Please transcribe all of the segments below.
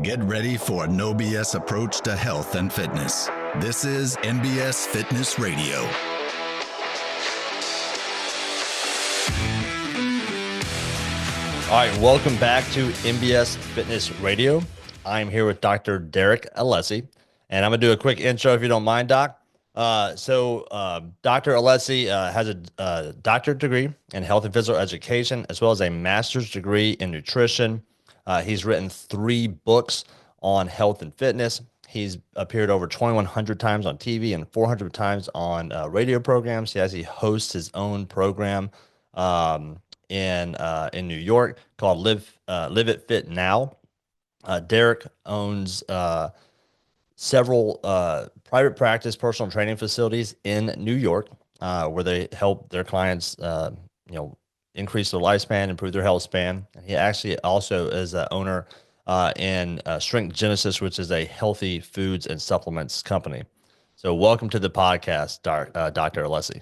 Get ready for a no BS approach to health and fitness. This is NBS Fitness Radio. All right, welcome back to NBS Fitness Radio. I'm here with Dr. Derek Allessi, and I'm going to do a quick intro if you don't mind, Doc. Dr. Alessi has a doctorate degree in health and physical education, as well as a master's degree in nutrition. He's written 3 books on health and fitness. He's appeared over 2,100 times on TV and 400 times on radio programs. He hosts his own program in New York called Live It Fit Now. Derek owns several private practice personal training facilities in New York, where they help their clients, increase their lifespan, improve their health span. And he actually also is the owner in Strength Genesis, which is a healthy foods and supplements company. So welcome to the podcast, Dr. Allessi.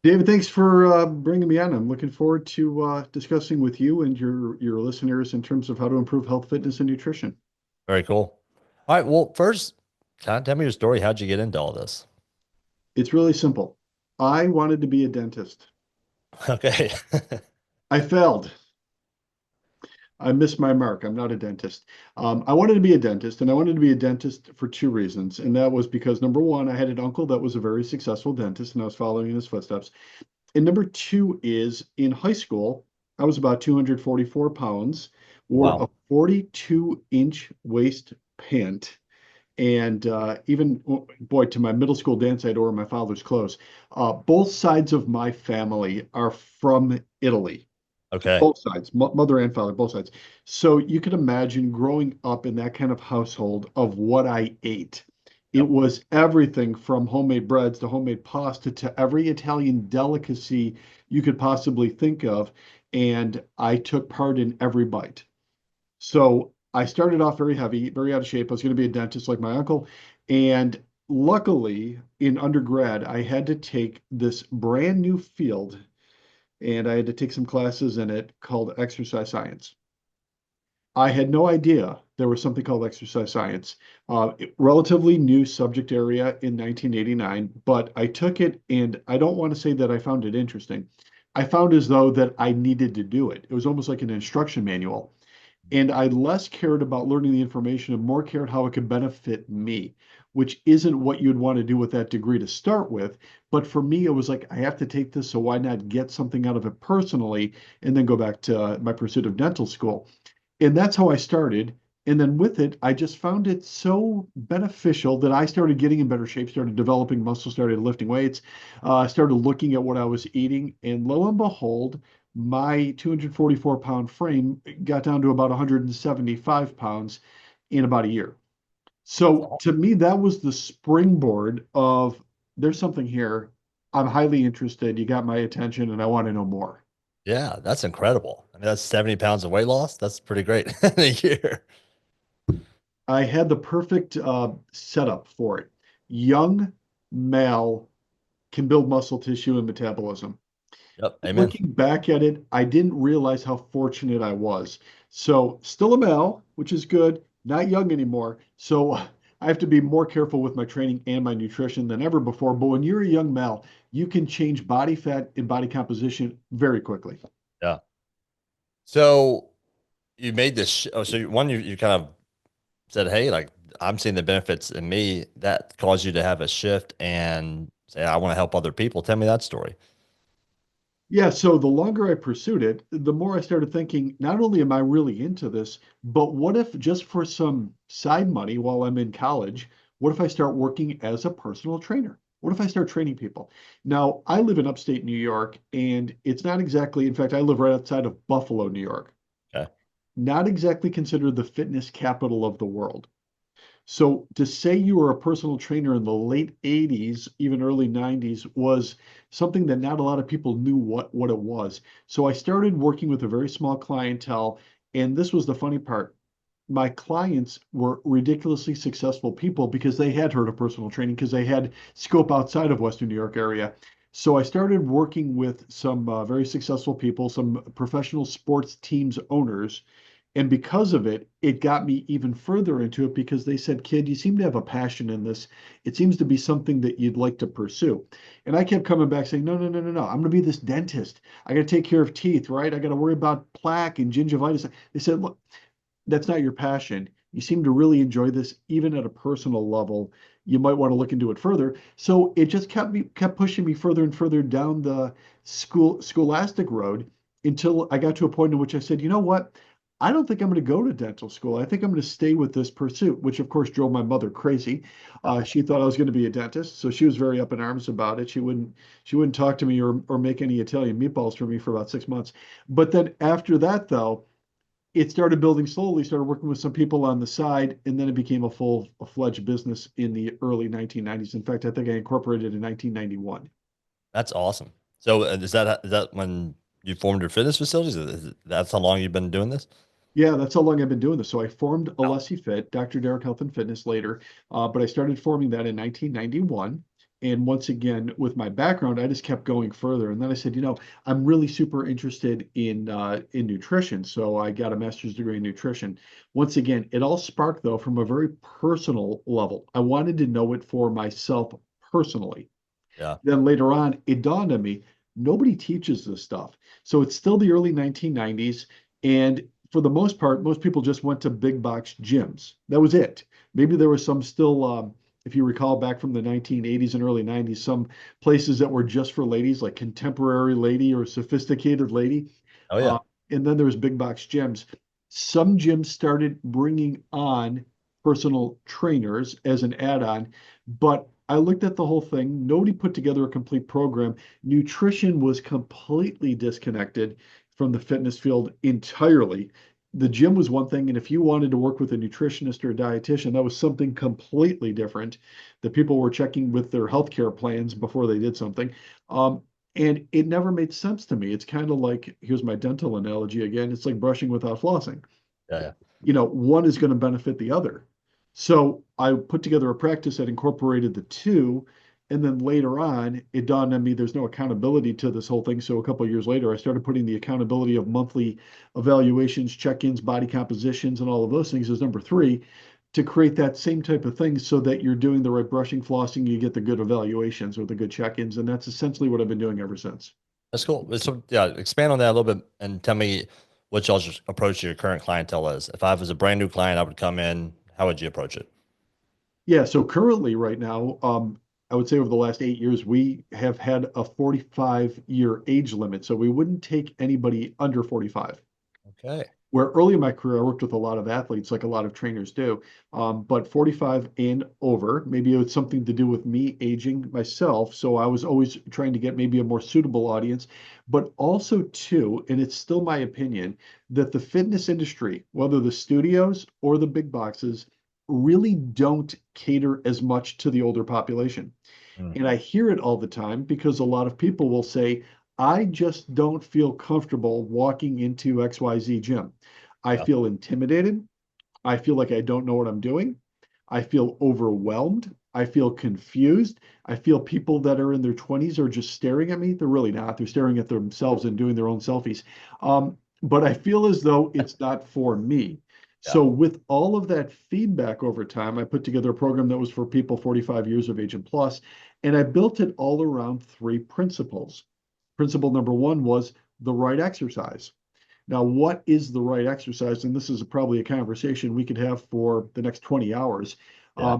David, thanks for bringing me on. I'm looking forward to discussing with you and your listeners in terms of how to improve health, fitness, and nutrition. Very cool. All right. Well, first, tell me your story. How'd you get into all this? It's really simple. I wanted to be a dentist. Okay. I failed. I missed my mark. I'm not a dentist. I wanted to be a dentist, and I wanted to be a dentist for 2 reasons. And that was because, number one, I had an uncle that was a very successful dentist, and I was following in his footsteps. And number 2 is in high school, I was about 244 pounds, wore a 42-inch waist pant. And even, boy, to my middle school dance, I'd wear my father's clothes. Both sides of my family are from Italy. Okay. Both sides, mother and father, both sides. So you could imagine growing up in that kind of household of what I ate. It was everything from homemade breads to homemade pasta to every Italian delicacy you could possibly think of. And I took part in every bite. So I started off very heavy, very out of shape. I was going to be a dentist like my uncle. And luckily, in undergrad, I had to take this brand new field, and I had to take some classes in it called exercise science. I had no idea there was something called exercise science. Relatively new subject area in 1989, but I took it, and I don't want to say that I found it interesting. I found as though that I needed to do it. It was almost like an instruction manual. And I less cared about learning the information and more cared how it could benefit me, which isn't what you'd want to do with that degree to start with. But for me, it was like, I have to take this, so why not get something out of it personally and then go back to my pursuit of dental school? And that's how I started. And then with it, I just found it so beneficial that I started getting in better shape, started developing muscle, started lifting weights, started looking at what I was eating. And lo and behold, my 244-pound frame got down to about 175 pounds in about a year. So to me, that was the springboard of there's something here. I'm highly interested. You got my attention, and I want to know more. Yeah, that's incredible. I mean, that's 70 pounds of weight loss. That's pretty great in a year. I had the perfect setup for it. Young male can build muscle tissue and metabolism. Yep. Amen. Looking back at it, I didn't realize how fortunate I was. So still a male, which is good, not young anymore. So I have to be more careful with my training and my nutrition than ever before. But when you're a young male, you can change body fat and body composition very quickly. Yeah. So you made this. You kind of said, hey, like I'm seeing the benefits in me. That caused you to have a shift and say, I want to help other people. Tell me that story. Yeah, so the longer I pursued it, the more I started thinking, not only am I really into this, but what if just for some side money while I'm in college, what if I start working as a personal trainer? What if I start training people? Now, I live in upstate New York, and it's not exactly, in fact, I live right outside of Buffalo, New York. Okay. Not exactly considered the fitness capital of the world. So to say you were a personal trainer in the late 80s, even early 90s, was something that not a lot of people knew what it was. So I started working with a very small clientele, and this was the funny part. My clients were ridiculously successful people because they had heard of personal training, because they had scope outside of Western New York area. So I started working with some very successful people, some professional sports teams owners, And because of it, it got me even further into it because they said, kid, you seem to have a passion in this. It seems to be something that you'd like to pursue. And I kept coming back saying, no, no, no, no, no. I'm going to be this dentist. I got to take care of teeth, right? I got to worry about plaque and gingivitis. They said, look, that's not your passion. You seem to really enjoy this, even at a personal level. You might want to look into it further. So it just kept pushing me further and further down the scholastic road until I got to a point in which I said, you know what? I don't think I'm going to go to dental school. I think I'm going to stay with this pursuit, which of course drove my mother crazy. She thought I was going to be a dentist, so she was very up in arms about it. She wouldn't talk to me or make any Italian meatballs for me for about 6 months. But then after that, though, it started building slowly, started working with some people on the side, and then it became a full-fledged business in the early 1990s. In fact, I think I incorporated in 1991. That's awesome. So is that when you formed your fitness facilities? That's how long you've been doing this? Yeah, that's how long I've been doing this. So I formed Oh, Alessi Fit, Dr. Derek Health and Fitness later, but I started forming that in 1991. And once again, with my background, I just kept going further. And then I said, I'm really super interested in nutrition. So I got a master's degree in nutrition. Once again, it all sparked though from a very personal level. I wanted to know it for myself personally. yeah. Then later on, it dawned on me, nobody teaches this stuff. So it's still the early 1990s. And for the most part, most people just went to big box gyms. That was it. Maybe there was some still, if you recall back from the 1980s and early 90s, some places that were just for ladies, like Contemporary Lady or Sophisticated Lady. Oh yeah. Uh, and then there was big box gyms. Some gyms started bringing on personal trainers as an add-on, but I looked at the whole thing. Nobody put together a complete program. Nutrition was completely disconnected from the fitness field entirely. The gym was one thing, and if you wanted to work with a nutritionist or a dietitian, that was something completely different that people were checking with their healthcare plans before they did something. Um, and it never made sense to me. It's kind of like, here's my dental analogy again. It's like brushing without flossing. Yeah, yeah. One is going to benefit the other. So I put together a practice that incorporated the two. And then later on, it dawned on me there's no accountability to this whole thing. So a couple of years later, I started putting the accountability of monthly evaluations, check-ins, body compositions, and all of those things as number three to create that same type of thing so that you're doing the right brushing, flossing, you get the good evaluations or the good check-ins. And that's essentially what I've been doing ever since. That's cool. So yeah, expand on that a little bit and tell me what y'all's approach to your current clientele is. If I was a brand new client, I would come in. How would you approach it? Yeah, so currently, right now, I would say over the last 8 years, we have had a 45-year age limit. So we wouldn't take anybody under 45. Okay. Where early in my career, I worked with a lot of athletes, like a lot of trainers do. But 45 and over, maybe it's something to do with me aging myself. So I was always trying to get maybe a more suitable audience, but also too, and it's still my opinion, that the fitness industry, whether the studios or the big boxes, really don't cater as much to the older population. Mm, And I hear it all the time because a lot of people will say, I just don't feel comfortable walking into XYZ gym. I yeah. feel intimidated. I feel like I don't know what I'm doing. I feel overwhelmed. I feel confused. I feel people that are in their 20s are just staring at me. They're really not. They're staring at themselves and doing their own selfies. But I feel as though it's not for me. Yeah. So, with all of that feedback over time, I put together a program that was for people 45 years of age and plus, and I built it all around three principles. Principle number one was the right exercise. Now, what is the right exercise? And this is probably a conversation we could have for the next 20 hours. Yeah.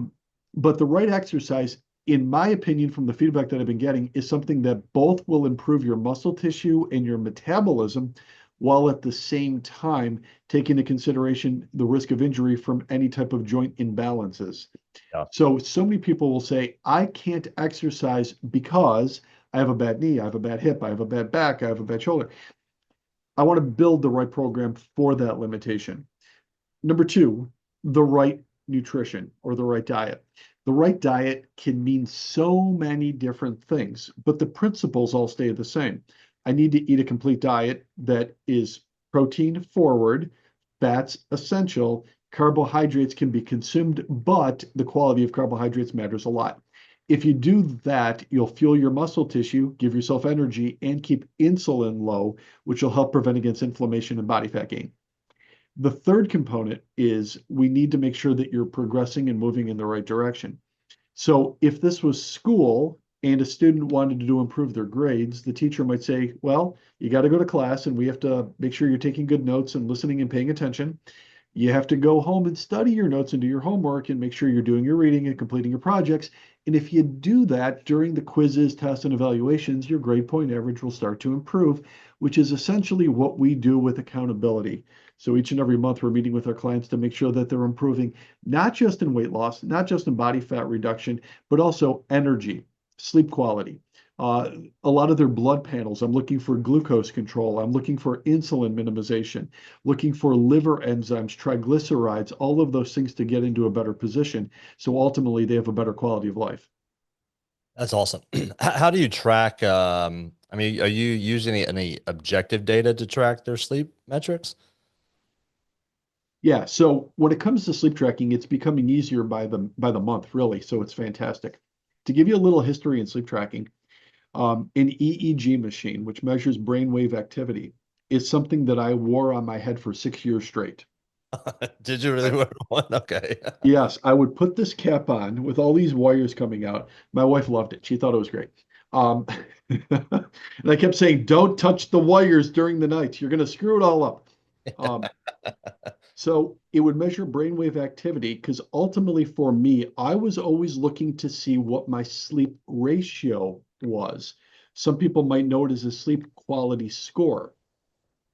But the right exercise, in my opinion, from the feedback that I've been getting, is something that both will improve your muscle tissue and your metabolism, while at the same time taking into consideration the risk of injury from any type of joint imbalances. Yeah. So many people will say, I can't exercise because I have a bad knee, I have a bad hip, I have a bad back, I have a bad shoulder. I want to build the right program for that limitation. Number two, the right nutrition or the right diet. The right diet can mean so many different things, but the principles all stay the same. I need to eat a complete diet that is protein forward, fats essential, carbohydrates can be consumed, but the quality of carbohydrates matters a lot. If you do that, you'll fuel your muscle tissue, give yourself energy, and keep insulin low, which will help prevent against inflammation and body fat gain. The third component is we need to make sure that you're progressing and moving in the right direction. So if this was school and a student wanted to improve their grades, the teacher might say, well, you got to go to class and we have to make sure you're taking good notes and listening and paying attention. You have to go home and study your notes and do your homework and make sure you're doing your reading and completing your projects. And if you do that during the quizzes, tests, and evaluations, your grade point average will start to improve, which is essentially what we do with accountability. So each and every month, we're meeting with our clients to make sure that they're improving, not just in weight loss, not just in body fat reduction, but also energy, sleep quality. A lot of their blood panels, I'm looking for glucose control. I'm looking for insulin minimization, looking for liver enzymes, triglycerides, all of those things to get into a better position. So ultimately, they have a better quality of life. That's awesome. How do you track? I mean, are you using any objective data to track their sleep metrics? Yeah, so when it comes to sleep tracking, it's becoming easier by the month, really. So it's fantastic. To give you a little history in sleep tracking, an EEG machine, which measures brainwave activity, is something that I wore on my head for 6 years straight. Did you really I, wear one? Okay. yes, I would put this cap on with all these wires coming out. My wife loved it. She thought it was great. Um, and I kept saying, don't touch the wires during the night. You're going to screw it all up. Um, So it would measure brainwave activity because ultimately for me, I was always looking to see what my sleep ratio was. Some people might know it as a sleep quality score.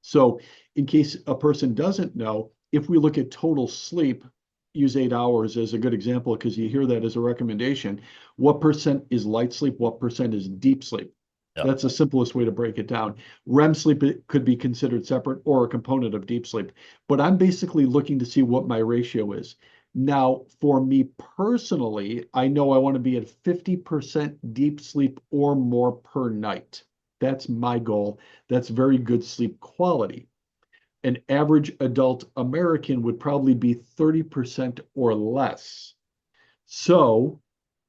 So in case a person doesn't know, if we look at total sleep, use 8 hours as a good example because you hear that as a recommendation. What percent is light sleep? What percent is deep sleep? Yeah. That's the simplest way to break it down. REM sleep could be considered separate or a component of deep sleep, but I'm basically looking to see what my ratio is. Now, for me personally, I know I want to be at 50% deep sleep or more per night. That's my goal. That's very good sleep quality. An average adult American would probably be 30% or less. So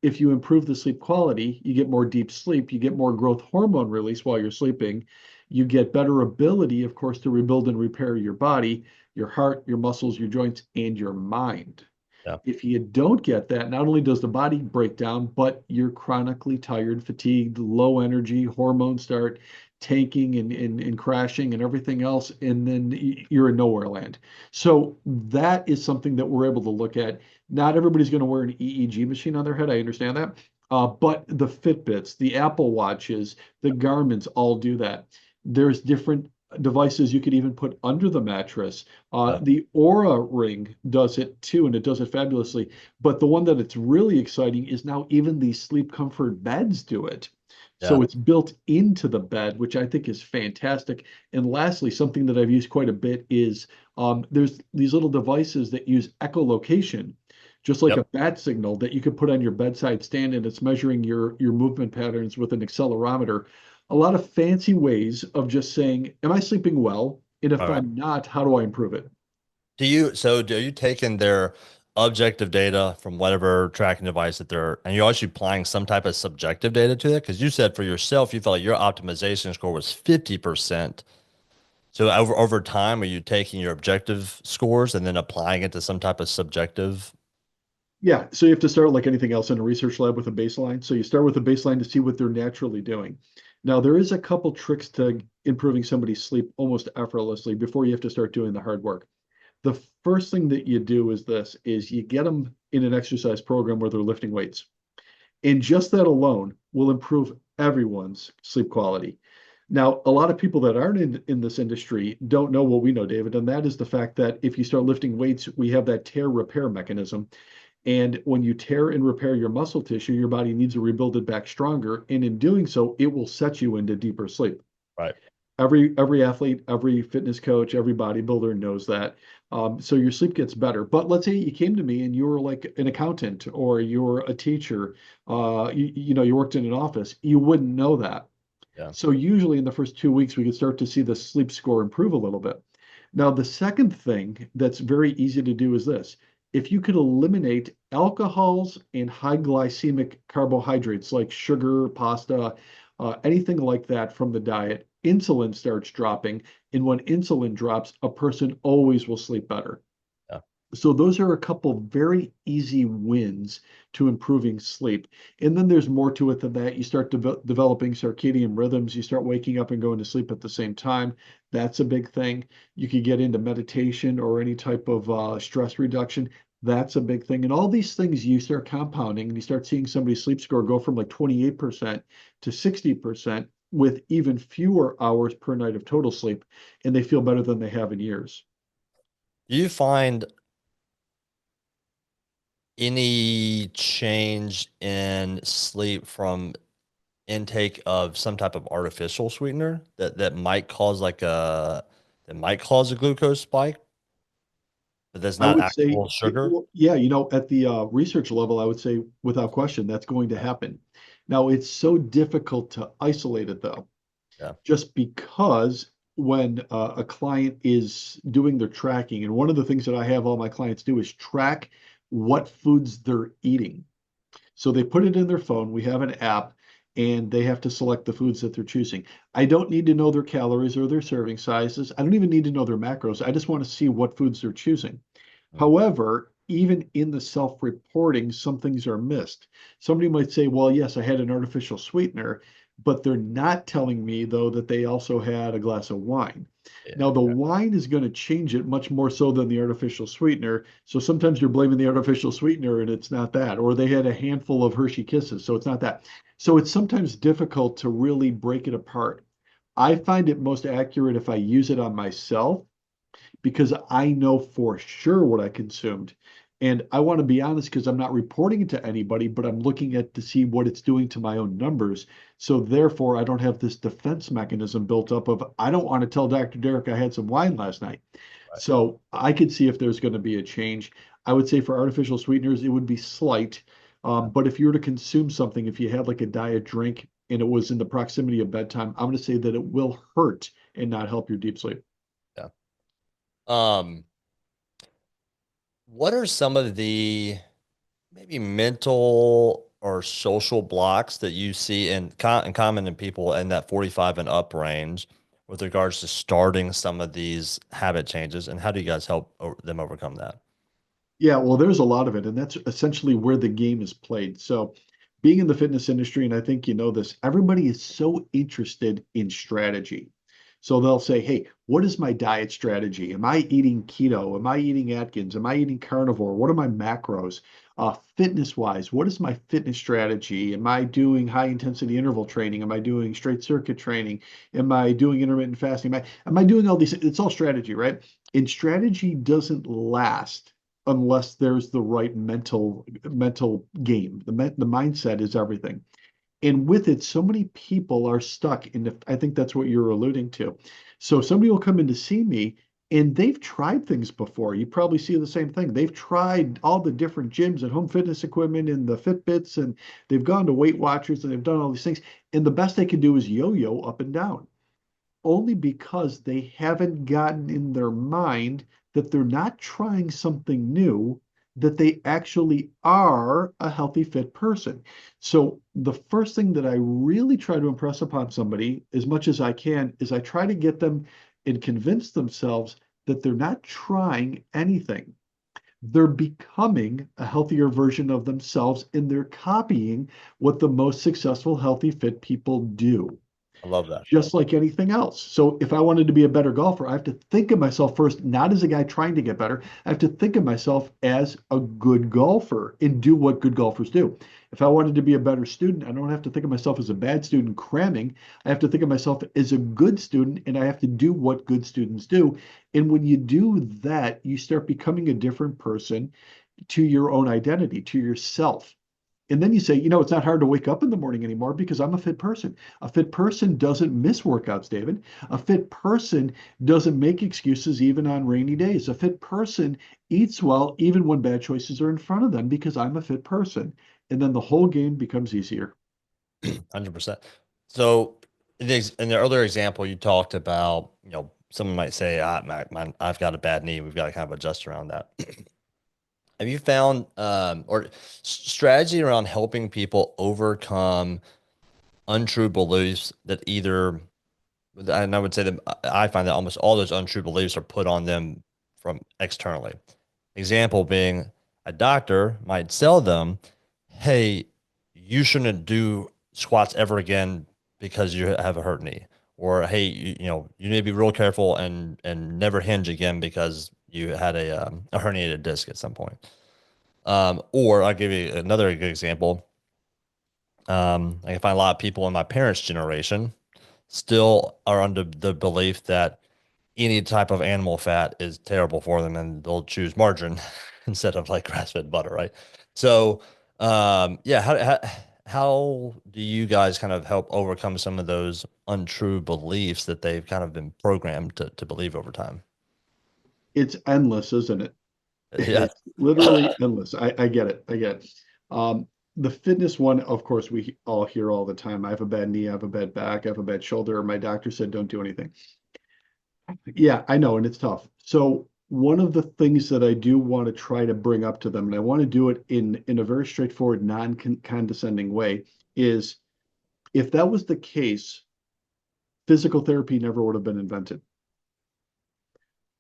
if you improve the sleep quality, you get more deep sleep, you get more growth hormone release while you're sleeping, you get better ability, of course, to rebuild and repair your body, your heart, your muscles, your joints, and your mind. Yeah. If you don't get that, not only does the body break down, but you're chronically tired, fatigued, low energy, hormones start tanking and crashing and everything else, and then you're in nowhere land. So that is something that we're able to look at. Not everybody's going to wear an EEG machine on their head. I understand that. But the Fitbits, the Apple Watches, the Garmin's all do that. There's different devices you could even put under the mattress. Yeah. The Aura Ring does it too, and it does it fabulously. But the one that it's really exciting is now even these sleep comfort beds do it. Yeah. So it's built into the bed, which I think is fantastic. And lastly, something that I've used quite a bit is there's these little devices that use echolocation, just like a Yep. bat signal that you could put on your bedside stand, and it's measuring your movement patterns with an accelerometer. A lot of fancy ways of just saying, am I sleeping well? And All if right. I'm not, how do I improve it? Do you taking their objective data from whatever tracking device that they're, and you're actually applying some type of subjective data to it? Because you said for yourself, you felt like your optimization score was 50%. So over time, are you taking your objective scores and then applying it to some type of subjective? Yeah, so you have to start like anything else in a research lab with a baseline. So you start with a baseline to see what they're naturally doing. Now, there is a couple tricks to improving somebody's sleep almost effortlessly before you have to start doing the hard work. The first thing that you do is this, is you get them in an exercise program where they're lifting weights. And just that alone will improve everyone's sleep quality. Now, a lot of people that aren't in this industry don't know what we know, David, and that is the fact that if you start lifting weights, we have that tear repair mechanism. And when you tear and repair your muscle tissue, your body needs to rebuild it back stronger. And in doing so, it will set you into deeper sleep. Right. Every athlete, every fitness coach, every bodybuilder knows that. So your sleep gets better. But let's say you came to me and you were like an accountant or you're a teacher, you worked in an office, you wouldn't know that. Yeah. So usually in the first 2 weeks, we could start to see the sleep score improve a little bit. Now, the second thing that's very easy to do is this. If you could eliminate alcohols and high glycemic carbohydrates like sugar, pasta, anything like that from the diet, insulin starts dropping. And when insulin drops, a person always will sleep better. Yeah. So those are a couple very easy wins to improving sleep. And then there's more to it than that. You start developing circadian rhythms. You start waking up and going to sleep at the same time. That's a big thing. You could get into meditation or any type of stress reduction. That's a big thing. And all these things you start compounding and you start seeing somebody's sleep score go from like 28% to 60% with even fewer hours per night of total sleep. And they feel better than they have in years. Do you find any change in sleep from intake of some type of artificial sweetener that might cause a glucose spike, but that's I not would say, actual sugar? yeah, at the research level, I would say without question, that's going to happen. Now, it's so difficult to isolate it though, Yeah. just because when a client is doing their tracking, and one of the things that I have all my clients do is track what foods they're eating. So they put it in their phone. We have an app and they have to select the foods that they're choosing. I don't need to know their calories or their serving sizes. I don't even need to know their macros. I just want to see what foods they're choosing. Mm. However, even in the self-reporting, some things are missed. Somebody might say, well, yes, I had an artificial sweetener, but they're not telling me, though, that they also had a glass of wine. Yeah. Now, the wine is going to change it much more so than the artificial sweetener. So sometimes you're blaming the artificial sweetener and it's not that. Or they had a handful of Hershey Kisses, so it's not that. So it's sometimes difficult to really break it apart. I find it most accurate if I use it on myself because I know for sure what I consumed. And I want to be honest because I'm not reporting it to anybody, but I'm looking at to see what it's doing to my own numbers. So therefore, I don't have this defense mechanism built up of I don't want to tell Dr. Derek I had some wine last night. Right. So I could see if there's going to be a change. I would say for artificial sweeteners, it would be slight. Yeah. But if you were to consume something, if you had like a diet drink and it was in the proximity of bedtime, I'm going to say that it will hurt and not help your deep sleep. Yeah. Um, what are some of the maybe mental or social blocks that you see in common in people in that 45 and up range with regards to starting some of these habit changes, and how do you guys help them overcome that? Yeah, well, there's a lot of it, and that's essentially where the game is played. So, being in the fitness industry, and I think you know this, everybody is so interested in strategy. So they'll say, "Hey, what is my diet strategy? Am I eating keto? Am I eating Atkins? Am I eating carnivore? What are my macros? Fitness wise, what is my fitness strategy? Am I doing high intensity interval training? Am I doing straight circuit training? Am I doing intermittent fasting? Am I doing all these? It's all strategy, right? And strategy doesn't last unless there's the right mental game. The mindset is everything. And with it, so many people are stuck in the, I think that's what you're alluding to. So somebody will come in to see me and they've tried things before. You probably see the same thing. They've tried all the different gyms and home fitness equipment and the Fitbits, and they've gone to Weight Watchers and they've done all these things. And the best they can do is yo-yo up and down only because they haven't gotten in their mind that they're not trying something new, that they actually are a healthy, fit person. So, the first thing that I really try to impress upon somebody, as much as I can, is I try to get them and convince themselves that they're not trying anything. They're becoming a healthier version of themselves and they're copying what the most successful, healthy, fit people do I love that. just like anything else. So if I wanted to be a better golfer, I have to think of myself first, not as a guy trying to get better. I have to think of myself as a good golfer and do what good golfers do. If I wanted to be a better student, I don't have to think of myself as a bad student cramming. I have to think of myself as a good student and I have to do what good students do. And when you do that, you start becoming a different person to your own identity, to yourself. And then you say, it's not hard to wake up in the morning anymore because I'm a fit person. A fit person doesn't miss workouts, David. A fit person doesn't make excuses even on rainy days. A fit person eats well even when bad choices are in front of them because I'm a fit person. And then the whole game becomes easier. 100%. So in the earlier example, you talked about, someone might say, I've got a bad knee. We've got to kind of adjust around that. Have you found or strategy around helping people overcome untrue beliefs that either And I would say that I find that almost all those untrue beliefs are put on them from externally. Example being a doctor might tell them, hey, you shouldn't do squats ever again because you have a hurt knee. Or hey, you need to be real careful and never hinge again because you had a herniated disc at some point. Or I'll give you another good example. I can find a lot of people in my parents' generation still are under the belief that any type of animal fat is terrible for them and they'll choose margarine instead of like grass-fed butter, right? So, yeah, how do you guys kind of help overcome some of those untrue beliefs that they've kind of been programmed to believe over time? It's endless, isn't it? Yeah. It's literally endless. I get it. I get it. The fitness one, of course, we all hear all the time. I have a bad knee, I have a bad back, I have a bad shoulder. My doctor said don't do anything. Yeah, I know, and it's tough. So one of the things that I do want to try to bring up to them, and I want to do it in a very straightforward, non-condescending way, is if that was the case, physical therapy never would have been invented.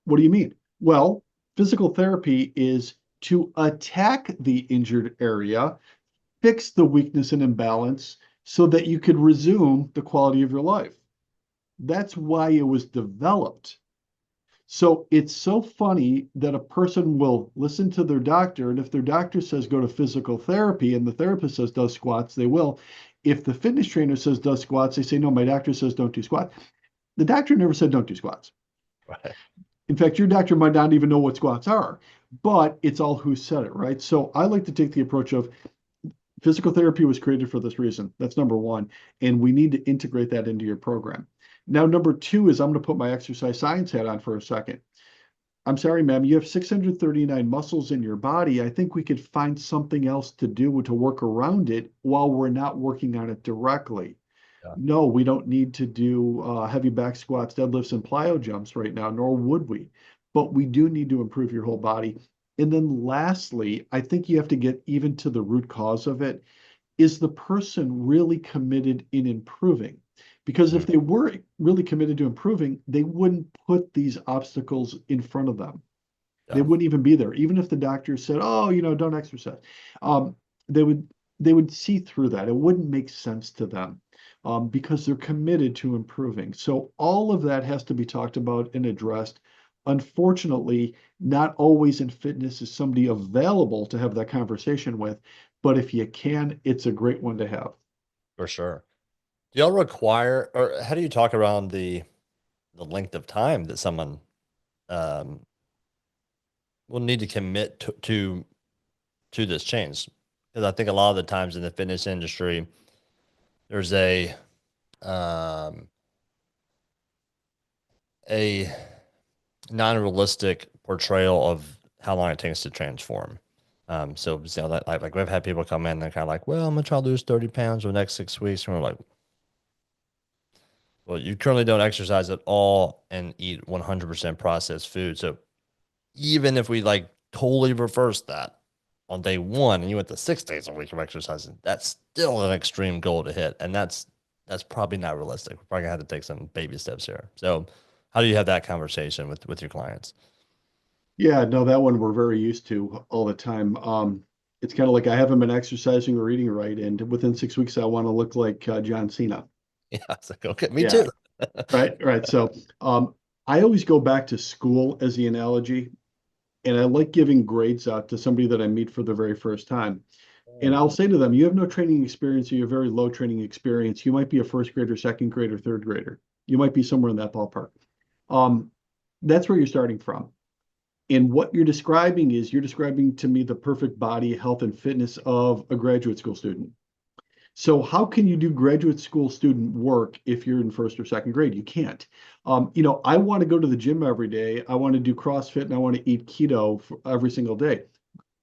What do you mean? Well, physical therapy is to attack the injured area, fix the weakness and imbalance so that you could resume the quality of your life. That's why it was developed. So it's so funny that a person will listen to their doctor, and if their doctor says go to physical therapy and the therapist says does squats, they will. If the fitness trainer says does squats, they say no, my doctor says don't do squats. The doctor never said don't do squats. Right. In fact, your doctor might not even know what squats are, but it's all who said it, right? So I like to take the approach of physical therapy was created for this reason. That's number one. And we need to integrate that into your program. Now, number two is I'm going to put my exercise science hat on for a second. I'm sorry, ma'am, you have 639 muscles in your body. I think we could find something else to do to work around it while we're not working on it directly. Yeah, No, we don't need to do heavy back squats, deadlifts, and plyo jumps right now, nor would we. But we do need to improve your whole body. And then lastly, I think you have to get even to the root cause of it. Is the person really committed in improving? Because if mm, they were really committed to improving, they wouldn't put these obstacles in front of them. They yeah, wouldn't even be there. Even if the doctor said, "Oh, don't exercise," um, they would they would see through that. It wouldn't make sense to them because they're committed to improving. So all of that has to be talked about and addressed. Unfortunately, not always in fitness is somebody available to have that conversation with, but if you can, it's a great one to have. for sure. Do y'all require, or how do you talk around the length of time that someone um, will need to commit to this change? Because I think a lot of the times in the fitness industry, there's um, a non-realistic portrayal of how long it takes to transform. So like we've had people come in and they're kind of like, well, I'm gonna try to lose 30 pounds for the next 6 weeks, and we're like, well, you currently don't exercise at all and eat 100% processed food. So even if we like totally reverse that on day one and you went to 6 days a week of exercising, that's still an extreme goal to hit. And that's probably not realistic. We're probably gonna have to take some baby steps here. So how do you have that conversation with your clients? Yeah, no, that one we're very used to all the time. It's kind of like I haven't been exercising or eating right, and within 6 weeks, I want to look like John Cena. Yeah, it's like, okay, me Yeah, too. right, right. So, I always go back to school as the analogy, and I like giving grades out to somebody that I meet for the very first time. And Mm, I'll say to them, you have no training experience, or you have very low training experience. You might be a first grader, second grader, third grader. You might be somewhere in that ballpark. Um, that's where you're starting from. And what you're describing to me the perfect body, health, and fitness of a graduate school student. So how can you do graduate school student work if you're in first or second grade? You can't. I want to go to the gym every day. I want to do CrossFit and I want to eat keto for every single day.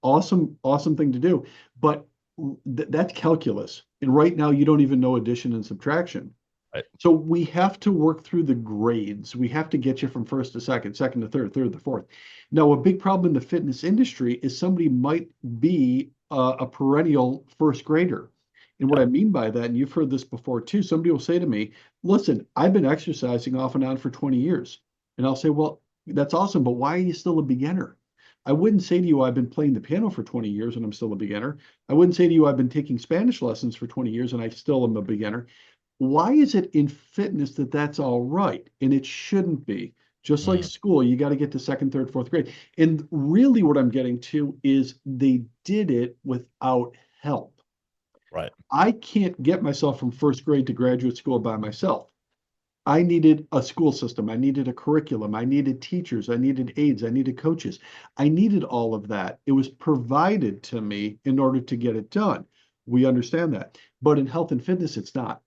Awesome, awesome thing to do. But that's calculus. And right now you don't even know addition and subtraction. right. So we have to work through the grades. We have to get you from first to second, second to third, third to fourth. Now, a big problem in the fitness industry is somebody might be a perennial first grader. And what I mean by that, and you've heard this before too, somebody will say to me, listen, I've been exercising off and on for 20 years. And I'll say, well, that's awesome, but why are you still a beginner? I wouldn't say to you, I've been playing the piano for 20 years and I'm still a beginner. I wouldn't say to you, I've been taking Spanish lessons for 20 years and I still am a beginner. Why is it in fitness that that's all right? And it shouldn't be. Just like Mm, school, you got to get to second, third, fourth grade. And really, what I'm getting to is they did it without help. right. I can't get myself from first grade to graduate school by myself. I needed a school system. I needed a curriculum. I needed teachers. I needed aides. I needed coaches. I needed all of that. It was provided to me in order to get it done. We understand that. But in health and fitness, it's not.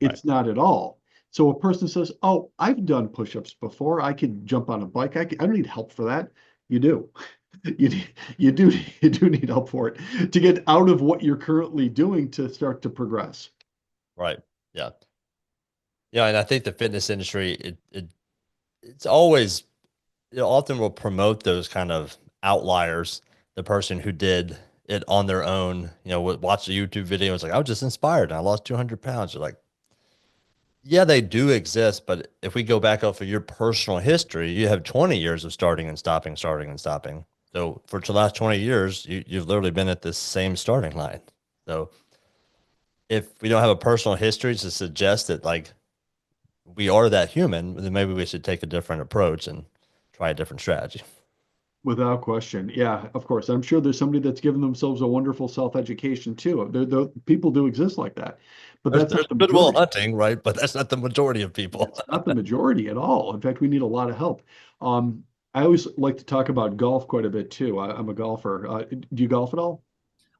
Right. It's not at all. So a person says, oh, I've done push-ups before. I could jump on a bike. I don't need help for that. You do. You do need help for it to get out of what you're currently doing to start to progress. Right. Yeah. Yeah. And I think the fitness industry, it's always, it often will promote those kind of outliers. The person who did it on their own, watch a YouTube video. It's like, I was just inspired and I lost 200 pounds. You're like, yeah, they do exist. But if we go back off of your personal history, you have 20 years of starting and stopping, starting and stopping. So for the last 20 years, you've literally been at this same starting line. So if we don't have a personal history to suggest that like we are that human, then maybe we should take a different approach and try a different strategy. Without question. Yeah, of course. I'm sure there's somebody that's given themselves a wonderful self-education too. People do exist like that, but that's There's not the Good Will majority. Hunting, right? But that's not the majority of people. It's not the majority at all. In fact, we need a lot of help. Um, I always like to talk about golf quite a bit too. I'm a golfer. Do you golf at all?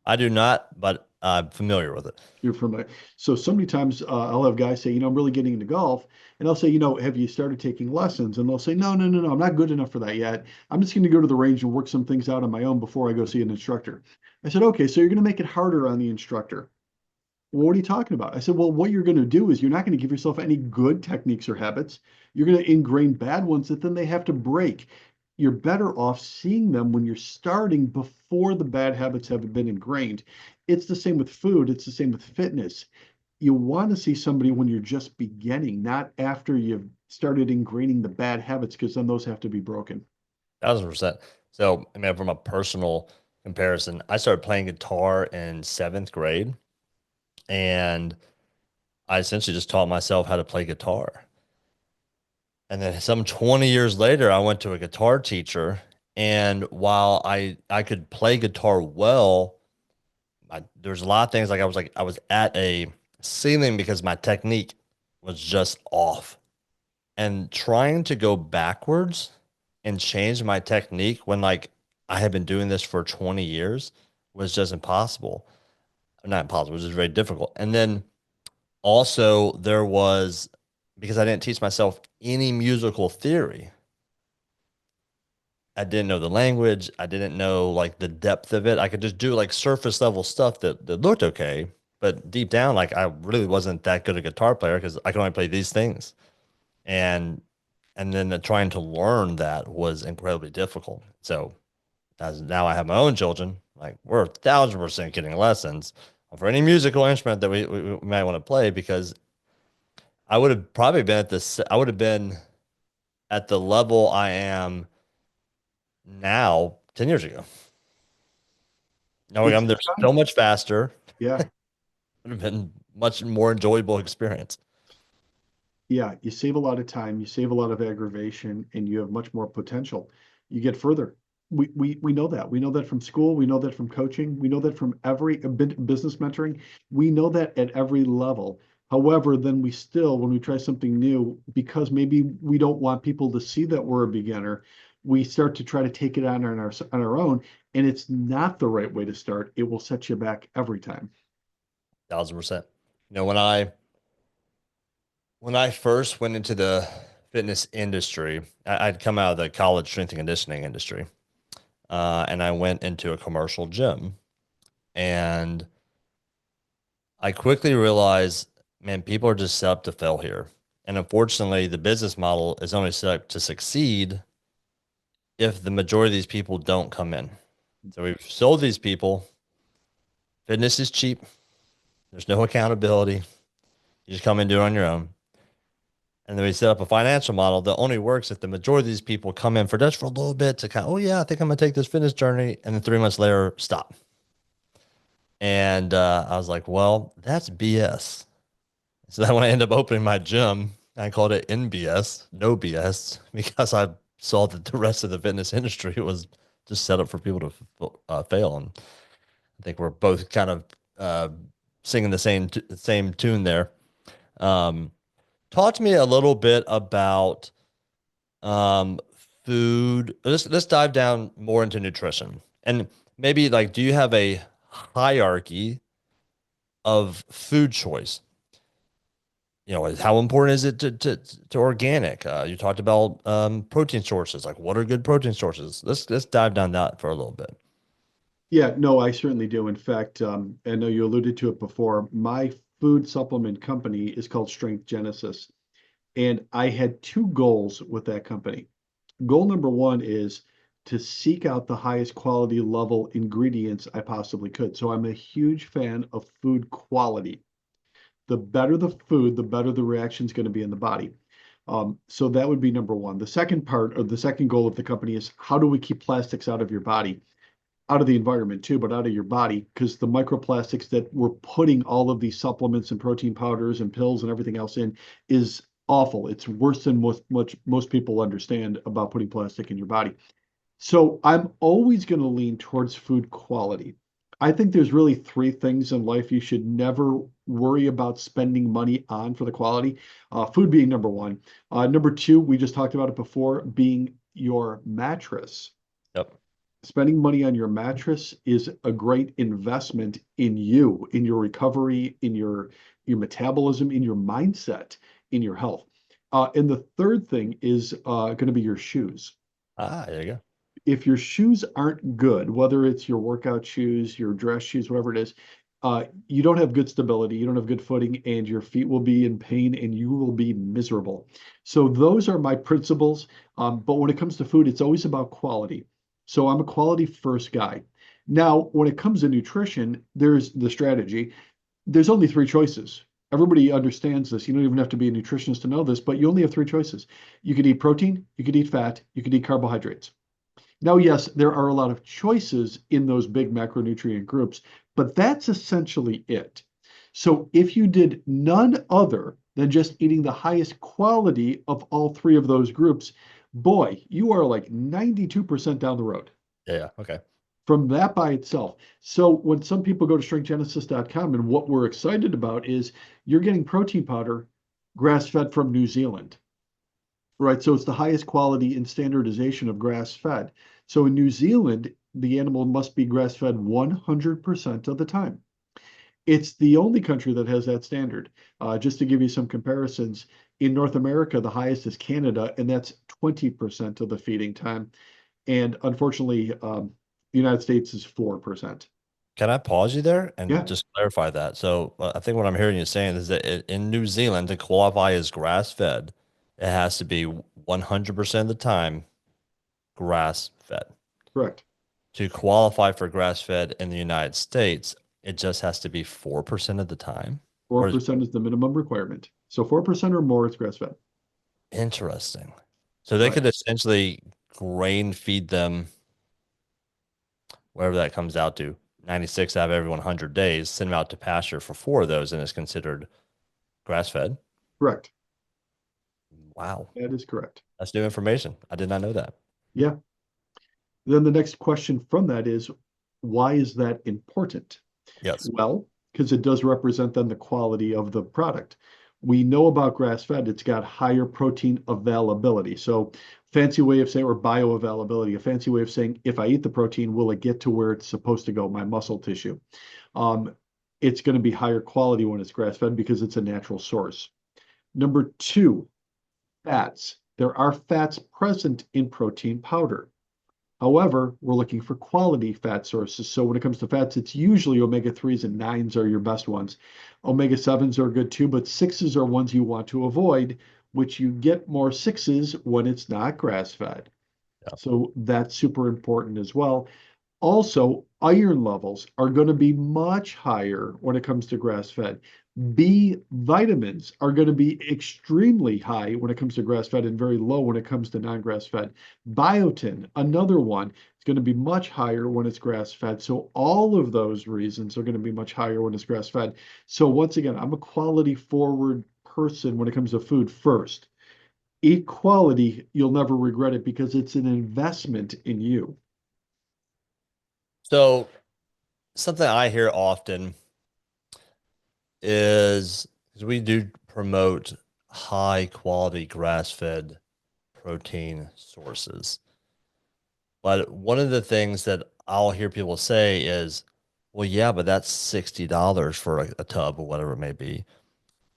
I do not, but I'm familiar with it. You're familiar. So many times I'll have guys say, I'm really getting into golf, and I'll say, have you started taking lessons? And they'll say, no, no, no, no, I'm not good enough for that yet. I'm just going to go to the range and work some things out on my own before I go see an instructor. I said, okay, so you're going to make it harder on the instructor. Well, what are you talking about? I said, well, what you're going to do is you're not going to give yourself any good techniques or habits. You're going to ingrain bad ones that then they have to break. You're better off seeing them when you're starting before the bad habits have been ingrained. It's the same with food. It's the same with fitness. You want to see somebody when you're just beginning, not after you've started ingraining the bad habits, because then those have to be broken. 1000%. So, I mean, from a personal comparison, I started playing guitar in seventh grade, and I essentially just taught myself how to play guitar. And then some 20 years later, I went to a guitar teacher, and while I could play guitar well, there's a lot of things like I was at a ceiling because my technique was just off. And trying to go backwards and change my technique when like I had been doing this for 20 years was just impossible. Not impossible, it was just very difficult. And then also there was, because I didn't teach myself any musical theory, I didn't know the language. I didn't know like the depth of it. I could just do like surface level stuff that looked okay. But deep down, like I really wasn't that good a guitar player because I could only play these things. And then trying to learn that was incredibly difficult. So as now I have my own children, like we're 1000% getting lessons for any musical instrument that we might want to play because I would have probably been at this, I would have been at the level I am now 10 years ago. Knowing It's I'm there so much faster, yeah. would have been much more enjoyable experience. Yeah, you save a lot of time, you save a lot of aggravation, and you have much more potential. You get further. We know that. We know that from school. We know that from coaching. We know that from every business mentoring. We know that at every level. However, then we still, when we try something new, because maybe we don't want people to see that we're a beginner, we start to try to take it on our own, and it's not the right way to start. It will set you back every time. 1000%. When I first went into the fitness industry, I'd come out of the college strength and conditioning industry, and I went into a commercial gym. And I quickly realized, man, people are just set up to fail here. And unfortunately, the business model is only set up to succeed if the majority of these people don't come in. So we've sold these people, fitness is cheap, There's no accountability. You just come and do it on your own. And then we set up a financial model that only works if the majority of these people come in for just for a little bit to kind of, oh yeah, I think I'm gonna take this fitness journey, and then 3 months later, stop. And I was like, well, that's BS. So then when I ended up opening my gym, I called it NBS, no BS, because I saw that the rest of the fitness industry was just set up for people to fail. And I think we're both kind of uh, singing the same tune there. Um, Talk to me a little bit about um, food. Let's dive down more into nutrition, and maybe like, do you have a hierarchy of food choice? You know, how important is it to organic? You talked about protein sources. Like, what are good protein sources? Let's dive down that for a little bit. Yeah, no, I certainly do. In fact, I know you alluded to it before. My food supplement company is called Strength Genesis, and I had two goals with that company. Goal number one is to seek out the highest quality level ingredients I possibly could. So I'm a huge fan of food quality. The better the food, the better the reaction is going to be in the body. So that would be number one. The second part, or the second goal of the company, is how do we keep plastics out of your body, out of the environment too, but out of your body, because the microplastics that we're putting all of these supplements and protein powders and pills and everything else in is awful. It's worse than most people understand about putting plastic in your body. So I'm always going to lean towards food quality. I think there's really three things in life you should never worry about spending money on for the quality. Food being number one. Number two, we just talked about it before, being your mattress. Yep. Spending money on your mattress is a great investment in you, in your recovery, in your metabolism, in your mindset, in your health. And the third thing is going to be your shoes. Ah, there you go. If your shoes aren't good, whether it's your workout shoes, your dress shoes, whatever it is, you don't have good stability, you don't have good footing, and your feet will be in pain and you will be miserable. So those are my principles. But when it comes to food, it's always about quality. So I'm a quality first guy. Now, when it comes to nutrition, there's the strategy. There's only three choices. Everybody understands this. You don't even have to be a nutritionist to know this, but you only have three choices. You could eat protein, you could eat fat, you could eat carbohydrates. Now, yes, there are a lot of choices in those big macronutrient groups, but that's essentially it. So if you did none other than just eating the highest quality of all three of those groups, boy, you are like 92% down the road Yeah, yeah. Okay. from that by itself. So when some people go to strengthgenesis.com, and what we're excited about is you're getting protein powder grass-fed from New Zealand. Right, so it's the highest quality and standardization of grass-fed. So in New Zealand, the animal must be grass-fed 100% of the time. It's the only country that has that standard. Just to give you some comparisons, in North America, the highest is Canada, and that's 20% of the feeding time. And unfortunately, the United States is 4%. Can I pause you there and Yeah, just clarify that? So I think what I'm hearing you saying is that in New Zealand, to qualify as grass fed, it has to be 100% of the time grass fed. correct. To qualify for grass fed in the United States, it just has to be 4% of the time. Or is 4% is the minimum requirement. So 4% or more is grass-fed. interesting. So they Right. could essentially grain feed them wherever that comes out to 96 out of every 100 days, send them out to pasture for four of those, and it's considered grass fed. Correct. Wow. That is correct. That's new information. I did not know that. Yeah. Then the next question from that is, why is that important? Yes. Well, because it does represent then the quality of the product. We know about grass-fed, it's got higher protein availability. So fancy way of saying, or bioavailability, a fancy way of saying, if I eat the protein, will it get to where it's supposed to go, my muscle tissue? Um, it's going to be higher quality when it's grass-fed because it's a natural source. Number two, fats. There are fats present in protein powder. However, we're looking for quality fat sources. So when it comes to fats, it's usually omega-3s and 9s are your best ones. Omega-7s are good too, but 6s are ones you want to avoid, which you get more 6s when it's not grass-fed. Yeah. So that's super important as well. Also, iron levels are going to be much higher when it comes to grass-fed. B vitamins are going to be extremely high when it comes to grass-fed and very low when it comes to non-grass-fed. Biotin, another one, is going to be much higher when it's grass-fed. So all of those reasons are going to be much higher when it's grass-fed. So once again, I'm a quality forward person when it comes to food first. Eat quality, you'll never regret it because it's an investment in you. So something I hear often is we do promote high quality grass fed protein sources. But one of the things that I'll hear people say is, well, yeah, but that's $60 for a tub or whatever it may be.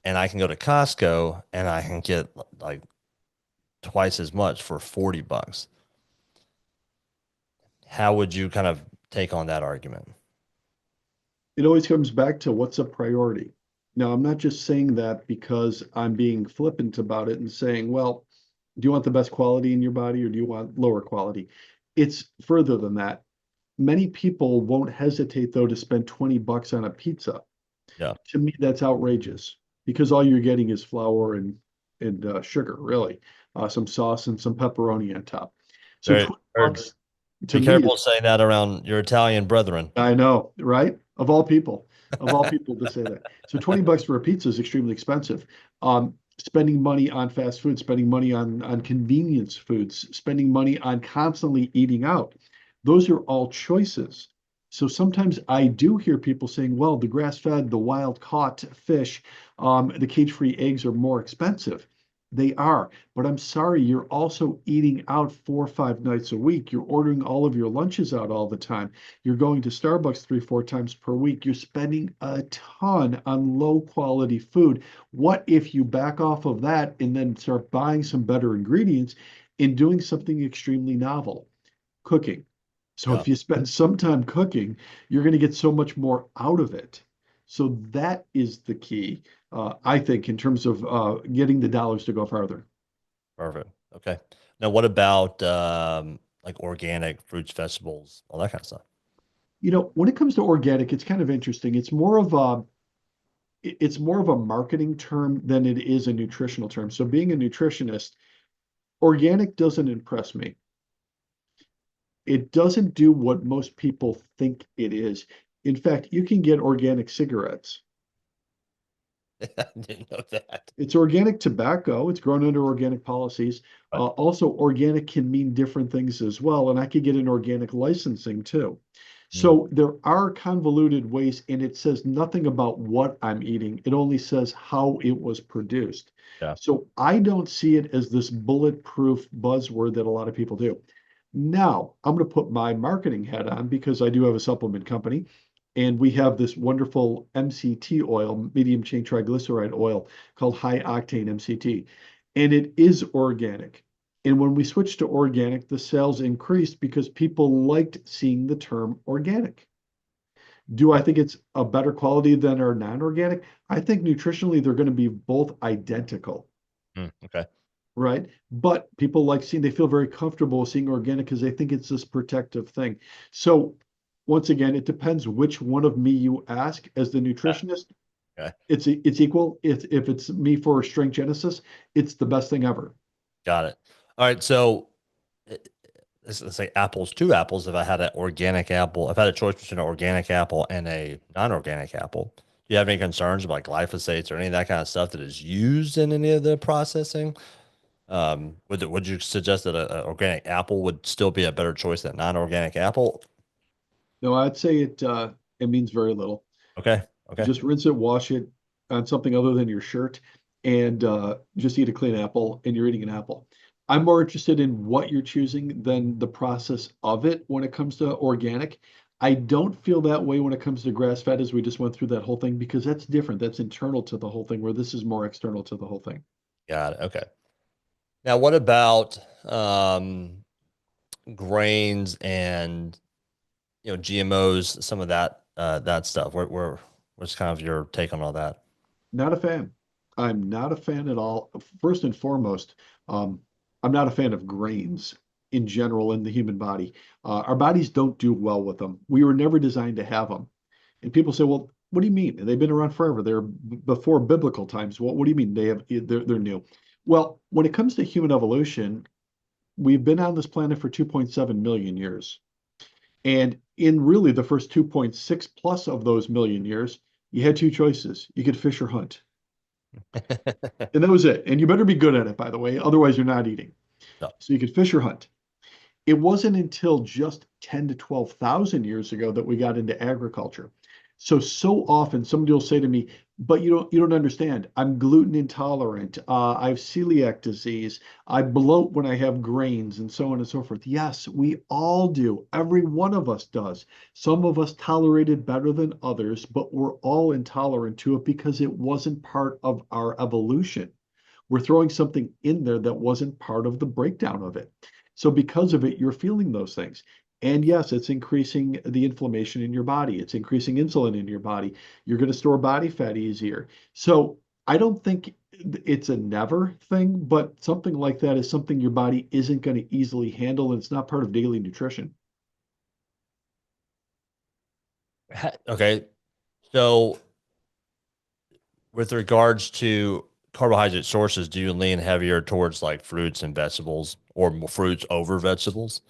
And I can go to Costco and I can get like twice as much for 40 bucks. How would you kind of take on that argument? It always comes back to what's a priority. Now, I'm not just saying that because I'm being flippant about it and saying, well, do you want the best quality in your body or do you want lower quality? It's further than that. Many people won't hesitate, though, to spend 20 bucks on a pizza. Yeah. To me, that's outrageous because all you're getting is flour and sugar, really, some sauce and some pepperoni on top. So Very, 20 very, bucks to be me careful is, saying that around your Italian brethren. I know, right? Of all people to say that. So 20 bucks for a pizza is extremely expensive. Spending money on fast food, spending money on convenience foods, spending money on constantly eating out. Those are all choices. So sometimes I do hear people saying, well, the grass-fed, the wild caught fish, the cage-free eggs are more expensive. They are, but I'm sorry, you're also eating out 4 or 5 nights a week. You're ordering all of your lunches out all the time. You're going to Starbucks 3 or 4 times per week. You're spending a ton on low quality food. What if you back off of that and then start buying some better ingredients and doing something extremely novel? Cooking. So Yeah, if you spend some time cooking, you're going to get so much more out of it. So that is the key, I think, in terms of getting the dollars to go farther. perfect. Okay. Now, what about like organic fruits, vegetables, all that kind of stuff? When it comes to organic, it's kind of interesting. It's more of a marketing term than it is a nutritional term. So being a nutritionist, organic doesn't impress me. It doesn't do what most people think it is. In fact, you can get organic cigarettes. I didn't know that. It's organic tobacco. It's grown under organic policies. But Also, organic can mean different things as well. And I could get an organic licensing too. mm, So there are convoluted ways, and it says nothing about what I'm eating. It only says how it was produced. yeah, So I don't see it as this bulletproof buzzword that a lot of people do. Now, I'm going to put my marketing hat on because I do have a supplement company. And we have this wonderful MCT oil, medium chain triglyceride oil, called high octane MCT. And it is organic. And when we switched to organic, the sales increased because people liked seeing the term organic. Do I think it's a better quality than our non-organic? I think nutritionally they're going to be both identical, okay. right? But people like seeing, they feel very comfortable seeing organic because they think it's this protective thing. So once again, it depends which one of me you ask as the Yeah, nutritionist. okay. It's equal. If it's me for strength genesis, it's the best thing ever. Got it. All right. So uh, let's say apples, two apples. If I had an organic apple, if I had a choice between an organic apple and a non-organic apple, do you have any concerns about glyphosates or any of that kind of stuff that is used in any of the processing? Would you suggest that an organic apple would still be a better choice than non-organic apple? No, I'd say it means very little. Okay. Okay. Just rinse it, wash it on something other than your shirt, and just eat a clean apple, and you're eating an apple. I'm more interested in what you're choosing than the process of it when it comes to organic. I don't feel that way when it comes to grass-fed, as we just went through that whole thing, because that's different. That's internal to the whole thing, where this is more external to the whole thing. Got it. Okay. Now, what about grains and GMOs, some of that stuff? What's kind of your take on all that? Not a fan. I'm not a fan at all. First and foremost, um, I'm not a fan of grains in general in the human body. Our bodies don't do well with them. We were never designed to have them. And people say, well, what do you mean? They've been around forever. They're before biblical times. What do you mean they're new? Well, when it comes to human evolution, we've been on this planet for 2.7 million years. And in really the first 2.6 plus of those million years, you had two choices. You could fish or hunt. And that was it. And you better be good at it, by the way. Otherwise, you're not eating. No. So you could fish or hunt. It wasn't until just 10 to 12,000 years ago that we got into agriculture. So often somebody will say to me, but you don't understand. I'm gluten intolerant. I have celiac disease. I bloat when I have grains and so on and so forth. Yes, we all do. Every one of us does. Some of us tolerate it better than others, but we're all intolerant to it because it wasn't part of our evolution. We're throwing something in there that wasn't part of the breakdown of it. So because of it, you're feeling those things. And yes, it's increasing the inflammation in your body. It's increasing insulin in your body. You're going to store body fat easier. So I don't think it's a never thing, but something like that is something your body isn't going to easily handle, and it's not part of daily nutrition. Okay. So with regards to carbohydrate sources, do you lean heavier towards like fruits and vegetables or more fruits over vegetables?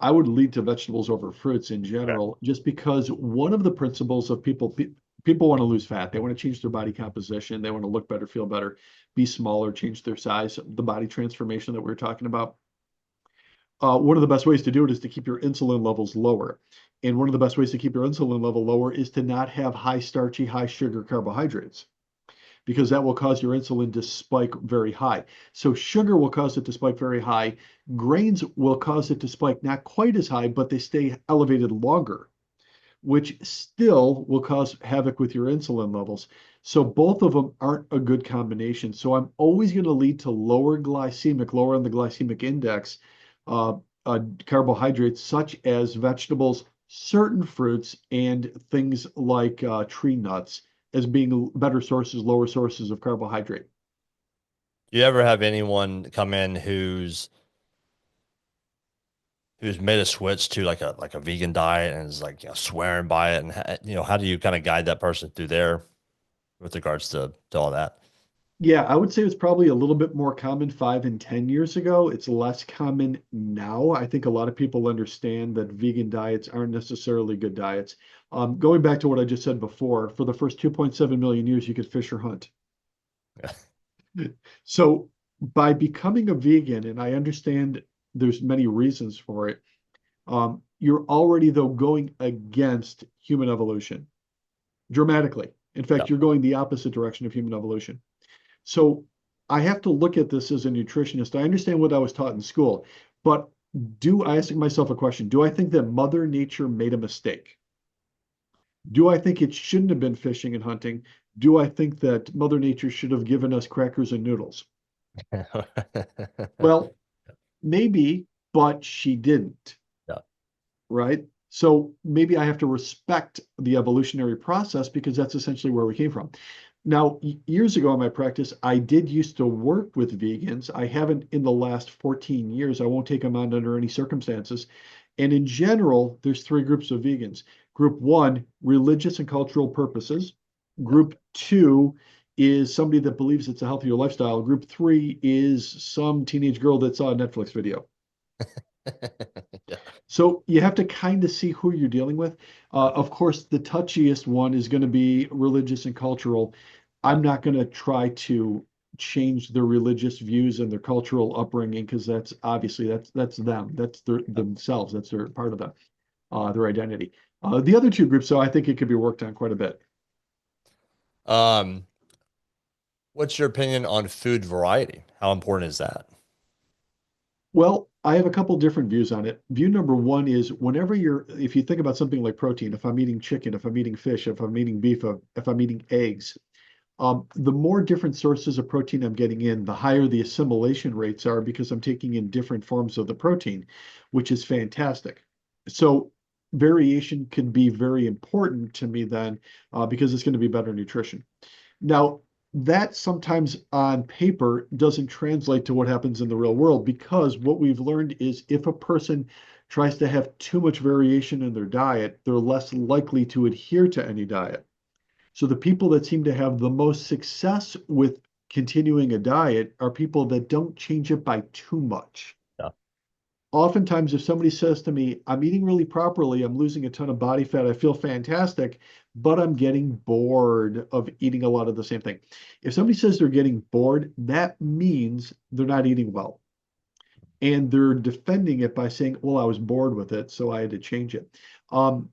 I would lead to vegetables over fruits in Okay. general, just because one of the principles of people want to lose fat. They want to change their body composition. They want to look better, feel better, be smaller, change their size, the body transformation that we are talking about. One of the best ways to do it is to keep your insulin levels lower. And one of the best ways to keep your insulin level lower is to not have high starchy, high sugar carbohydrates, because that will cause your insulin to spike very high. So sugar will cause it to spike very high. Grains will cause it to spike not quite as high, but they stay elevated longer, which still will cause havoc with your insulin levels. So both of them aren't a good combination. So I'm always going to lead to lower lower on the glycemic index, uh, carbohydrates such as vegetables, certain fruits, and things like tree nuts as being better sources, lower sources of carbohydrate. Do you ever have anyone come in who's made a switch to like a vegan diet and is like, swearing by it, and how do you kind of guide that person through there with regards to all that? Yeah, I would say it's probably a little bit more common 5 and 10 years ago. It's less common now. I think a lot of people understand that vegan diets aren't necessarily good diets. Going back to what I just said before, for the first 2.7 million years, you could fish or hunt. Yeah. So by becoming a vegan, and I understand there's many reasons for it, you're already though going against human evolution dramatically. In fact, you're going the opposite direction of human evolution. So I have to look at this as a nutritionist. I understand what I was taught in school, but do I ask myself a question? Do I think that Mother Nature made a mistake? Do I think it shouldn't have been fishing and hunting? Do I think that Mother Nature should have given us crackers and noodles? Well, maybe, but she didn't, Yeah. right? So maybe I have to respect the evolutionary process because that's essentially where we came from. Now, years ago in my practice, I did used to work with vegans. I haven't in the last 14 years. I won't take them on under any circumstances. And in general, there's three groups of vegans. Group one, religious and cultural purposes. Group two is somebody that believes it's a healthier lifestyle. Group three is some teenage girl that saw a Netflix video. Yeah. So you have to kind of see who you're dealing with. Of course, the touchiest one is going to be religious and cultural. Yeah. I'm not going to try to change their religious views and their cultural upbringing because that's obviously that's them. That's themselves. That's their part of their identity. The other two groups, so I think it could be worked on quite a bit. Um, what's your opinion on food variety? How important is that? Well, I have a couple different views on it. View number one is if you think about something like protein, if I'm eating chicken, if I'm eating fish, if I'm eating beef, if I'm eating eggs, the more different sources of protein I'm getting in, the higher the assimilation rates are because I'm taking in different forms of the protein, which is fantastic. So variation can be very important to me then because it's going to be better nutrition. Now, that sometimes on paper doesn't translate to what happens in the real world, because what we've learned is if a person tries to have too much variation in their diet, they're less likely to adhere to any diet. So the people that seem to have the most success with continuing a diet are people that don't change it by too much. Yeah. Oftentimes, if somebody says to me, I'm eating really properly, I'm losing a ton of body fat, I feel fantastic, but I'm getting bored of eating a lot of the same thing. If somebody says they're getting bored, that means they're not eating well. And they're defending it by saying, well, I was bored with it, so I had to change it. Um,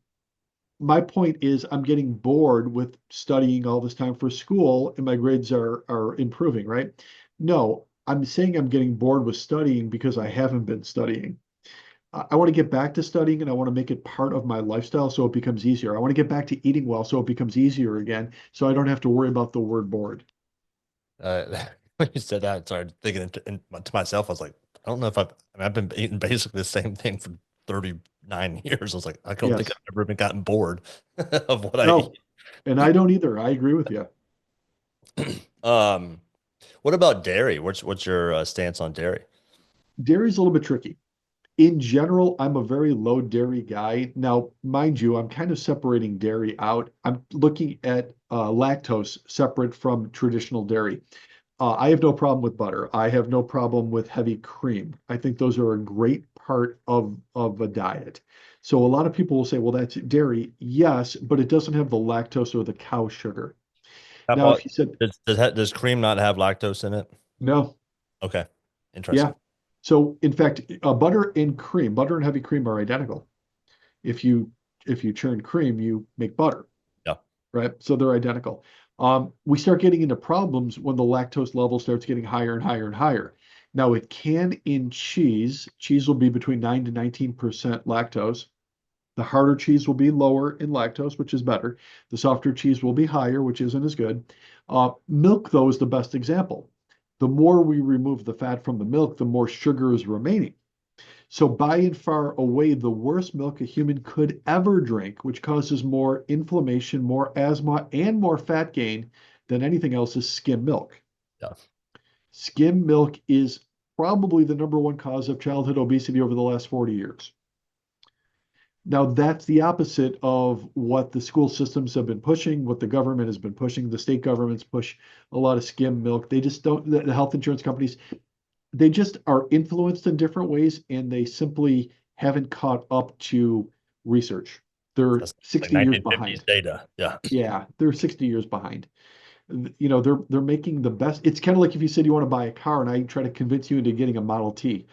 my point is, I'm getting bored with studying all this time for school and my grades are improving, right? No, I'm saying I'm getting bored with studying because I haven't been studying. I want to get back to studying and I want to make it part of my lifestyle so it becomes easier. I want to get back to eating well so it becomes easier again, so I don't have to worry about the word bored. When you said that, I started thinking to myself, I was like, I don't know if I've been eating basically the same thing for 39 years. I was like, I don't think Yes. I've ever been gotten bored of what I No, eat. and I don't either. I agree with you. Um, what about dairy? What's your stance on dairy? Dairy's a little bit tricky. In general, I'm a very low dairy guy. Now, mind you, I'm kind of separating dairy out. I'm looking at lactose separate from traditional dairy. I have no problem with butter. I have no problem with heavy cream. I think those are a great part of a diet. So a lot of people will say, well, that's dairy. Yes, but it doesn't have the lactose or the cow sugar. How Now, about if you said does cream not have lactose in it? no, Okay, yeah. interesting. So in fact, butter and heavy cream are identical. If you if you churn cream, you make butter, Yeah, right? So they're identical. We start getting into problems when the lactose level starts getting higher and higher and higher. Now it can in cheese. Cheese will be between 9 to 19% lactose. The harder cheese will be lower in lactose, which is better. The softer cheese will be higher, which isn't as good. Milk, though, is the best example. The more we remove the fat from the milk, the more sugar is remaining. So by and far away, the worst milk a human could ever drink, which causes more inflammation, more asthma, and more fat gain than anything else, is skim milk. yeah. Skim milk is probably the number one cause of childhood obesity over the last 40 years. Now, that's the opposite of what the school systems have been pushing, what the government has been pushing. The state governments push a lot of skim milk. They just don't, the health insurance companies, they just are influenced in different ways and they simply haven't caught up to research. They're That's like 60 years 1950s behind. data. Yeah, Yeah, they're 60 years behind. You know, they're making the best. It's kind of like if you said you want to buy a car and I try to convince you into getting a Model T.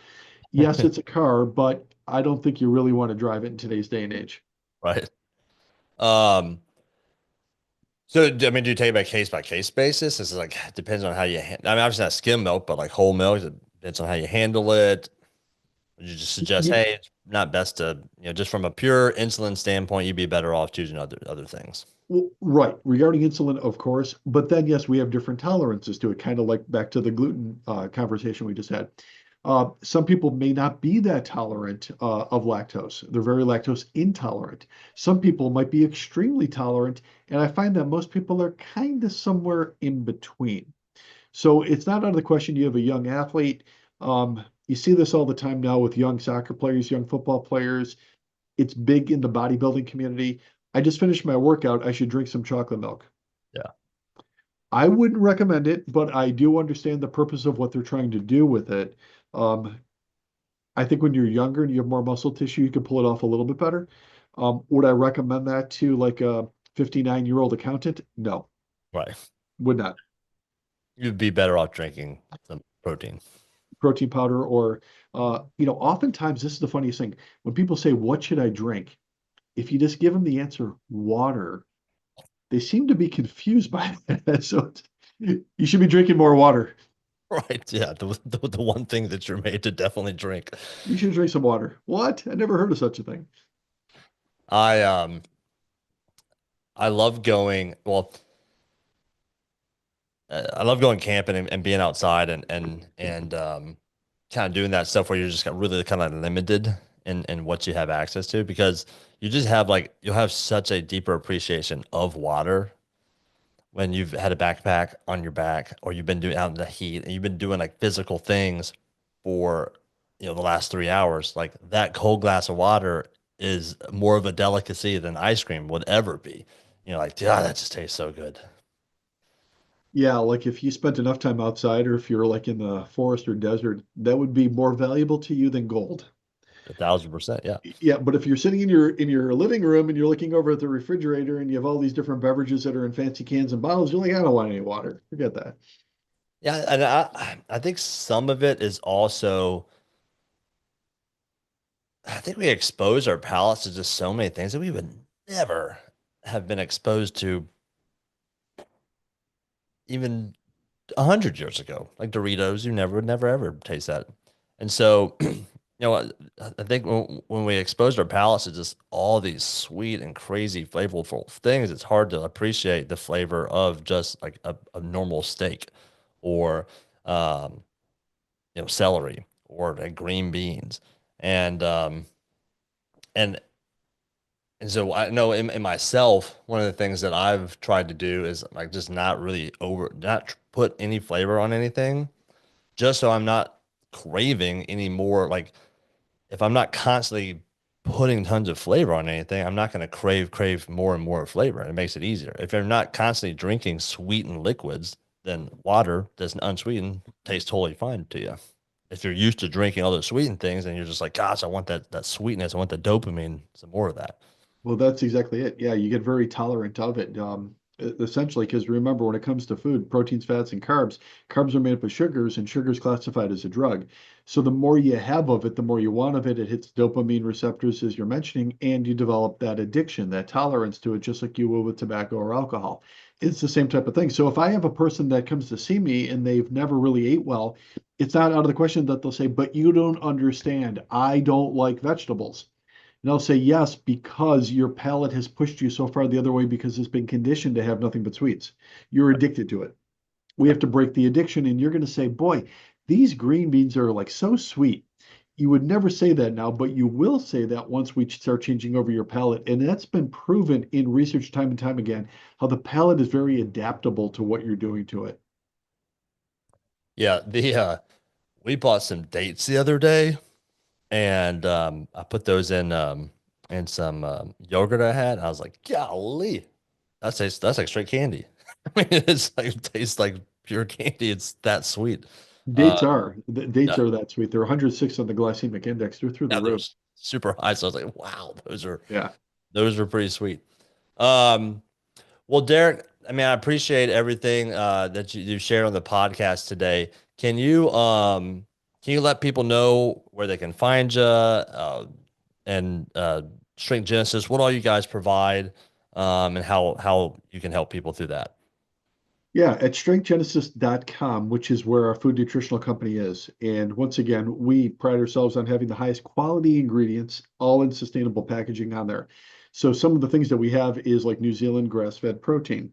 Yes, it's a car, but I don't think you really want to drive it in today's day and age. right. Um, so I mean, do you take it by case basis? It's like depends on how you. I mean, obviously not skim milk, but like whole milk. It depends on how you handle it. Would you just suggest, Y- hey, it's not best to, just from a pure insulin standpoint, you'd be better off choosing other things. Well, right. Regarding insulin, of course, but then yes, we have different tolerances to it, kind of like back to the gluten conversation we just had. Some people may not be that tolerant of lactose. They're very lactose intolerant. Some people might be extremely tolerant, and I find that most people are kind of somewhere in between. So it's not out of the question you have a young athlete. You see this all the time now with young soccer players, young football players. It's big in the bodybuilding community. I just finished my workout. I should drink some chocolate milk. Yeah. I wouldn't recommend it, but I do understand the purpose of what they're trying to do with it. Um, I think when you're younger and you have more muscle tissue, you can pull it off a little bit better. Would I recommend that to like a 59-year-old accountant? No, Right. would not. You'd be better off drinking some protein. Protein powder or, oftentimes this is the funniest thing. When people say, what should I drink? If you just give them the answer, water, they seem to be confused by that. So you should be drinking more water. Right. Yeah. The one thing that you're made to definitely drink. You should drink some water. What? I never heard of such a thing. I um I love going, well, I love going camping and being outside and kind of doing that stuff where you're just really kind of limited in what you have access to because you just have like you'll have such a deeper appreciation of water when you've had a backpack on your back or you've been doing out in the heat and you've been doing like physical things for, the last 3 hours, like that cold glass of water is more of a delicacy than ice cream would ever be. Like, yeah, that just tastes so good. Yeah, like if you spent enough time outside or if you're like in the forest or desert, that would be more valuable to you than gold. 1,000%. Yeah. Yeah, but if you're sitting in your living room and you're looking over at the refrigerator and you have all these different beverages that are in fancy cans and bottles, you're like, I don't want any water. Forget that. Yeah. And I think some of it is also, I think we expose our palates to just so many things that we would never have been exposed to even 100 years ago, like Doritos. You never would never ever taste that. And so, I think when we exposed our palates to just all these sweet and crazy flavorful things, it's hard to appreciate the flavor of just like a normal steak or, um, celery or like green beans. And, and, and so I know in myself, one of the things that I've tried to do is like just not really not put any flavor on anything, just so I'm not craving any more. Like if I'm not constantly putting tons of flavor on anything, I'm not going to crave more and more flavor. It makes it easier. If you're not constantly drinking sweetened liquids, then water that's unsweetened tastes totally fine to you. If you're used to drinking other sweetened things and you're just like, gosh, I want that sweetness, I want the dopamine, some more of that. Well, that's exactly it. Yeah, you get very tolerant of it. Essentially, because remember, when it comes to food, proteins, fats, and carbs are made up of sugars, and sugars classified as a drug. So the more you have of it, the more you want of it. It hits dopamine receptors, as you're mentioning, and you develop that addiction, that tolerance to it, just like you would with tobacco or alcohol. It's the same type of thing. So if I have a person that comes to see me and they've never really ate well, it's not out of the question that they'll say, "But you don't understand. I don't like vegetables." And I'll say yes, because your palate has pushed you so far the other way because it's been conditioned to have nothing but sweets. You're addicted to it. We have to break the addiction. And you're going to say, boy, these green beans are like so sweet. You would never say that now, but you will say that once we start changing over your palate. And that's been proven in research time and time again, how the palate is very adaptable to what you're doing to it. Yeah, the we bought some dates the other day, and I put those in some yogurt I had. I was like, golly, that's like straight candy. I mean, it's like it tastes like pure candy. It's that sweet. Uh, Dates yeah, are that sweet. They're 106 on the glycemic index. They're through the yeah, they're roof. super high. So I was like, wow, Yeah. those are pretty sweet. Um, well, Derek, I mean, I appreciate everything that you shared on the podcast today. Can you can you let people know where they can find you and Strength Genesis, what all you guys provide, and how you can help people through that? Yeah, at strengthgenesis.com, which is where our food nutritional company is. And once again, we pride ourselves on having the highest quality ingredients, all in sustainable packaging on there. So some of the things that we have is like New Zealand grass-fed protein.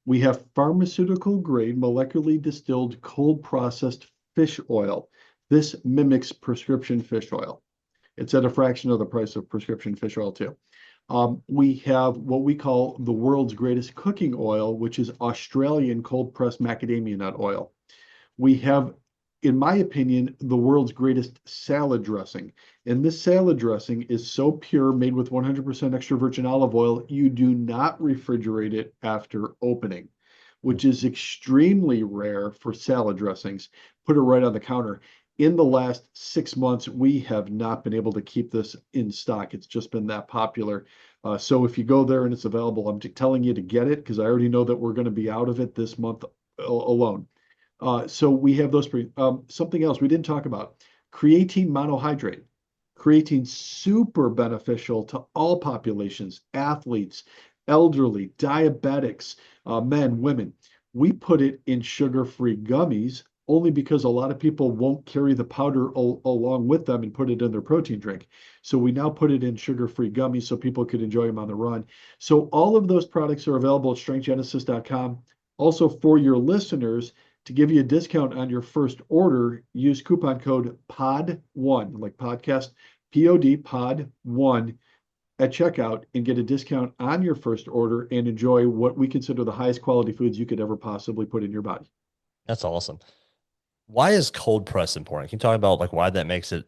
We have pharmaceutical grade molecularly distilled cold processed fish oil. This mimics prescription fish oil. It's at a fraction of the price of prescription fish oil too. We have what we call the world's greatest cooking oil, which is Australian cold pressed macadamia nut oil. We have, in my opinion, the world's greatest salad dressing. And this salad dressing is so pure, made with 100% extra virgin olive oil, you do not refrigerate it after opening, which is extremely rare for salad dressings. Put it right on the counter. In the last 6 months, we have not been able to keep this in stock. It's just been that popular. So if you go there and it's available, I'm telling you to get it because I already know that we're going to be out of it this month alone. So we have those. Something else we didn't talk about, creatine monohydrate. Creatine super beneficial to all populations, athletes, elderly, diabetics, men, women. We put it in sugar-free gummies only because a lot of people won't carry the powder along with them and put it in their protein drink. So we now put it in sugar-free gummies so people could enjoy them on the run. So all of those products are available at strengthgenesis.com. Also, for your listeners, to give you a discount on your first order, use coupon code POD1, like podcast, POD, POD1, at checkout and get a discount on your first order and enjoy what we consider the highest quality foods you could ever possibly put in your body. That's awesome. Why is cold press important? Can you talk about like why that makes it